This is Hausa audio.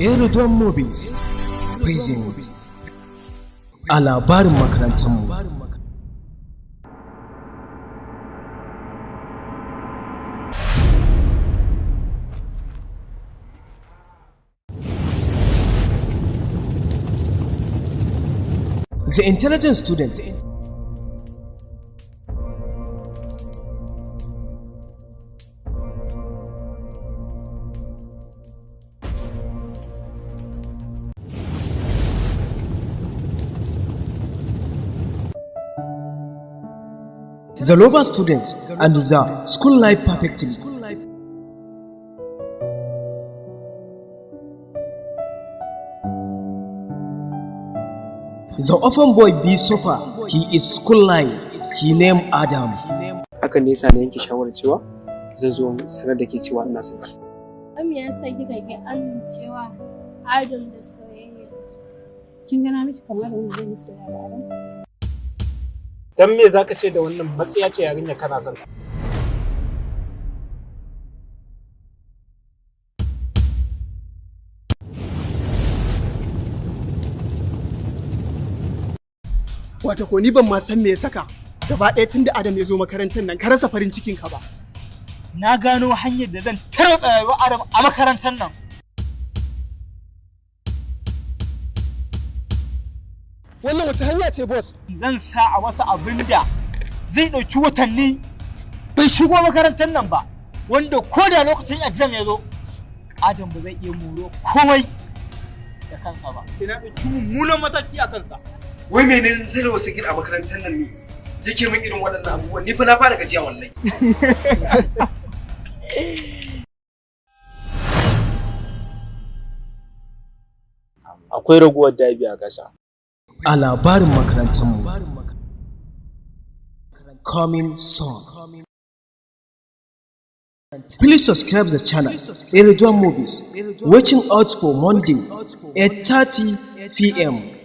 Aerodrome Movies present a labarin makarantarmu. The intelligent student the lover students and the school life perfectly. The orphan boy be suffer, he is school life, he named Adam. Hakan ne yasa na yanke shawarar cewa zan zo sanar da ke cewa ina son ki. Me yasa kika ki amincewa Adam da soyayya? Kin gana miki kamar wani zai soyayya da Adam? Dan me zaka ce da wannan matsiya ce yarinya kana son? Wata ko ni ban ma san me ya saka gaba ɗaya tun da Adam ya zo makarantar nan ka rasa farin cikin ka ba. Na gano hanyar da zan tarwatsa rayuwar Adam a makarantar nan. Wannan wace hanya ce boss? Zan sa a masa abin da zai ɗauki watanni bai shigo makarantar nan ba, wanda ko da lokacin exam ya zo Adam ba zai iya moro komai da kansa ba. Sai na ɗauki mummunan mataki a kansa. Wai menene zai wasu gida a makarantar nan ne yake min irin waɗannan abubuwan, ni fa na fara gajiya wallahi. Akwai raguwar dabi a ƙasa. A labarin makarantarmu. Coming soon. Please subscribe the channel Aerodrome Movies. Watching out for Monday 8:30 p.m.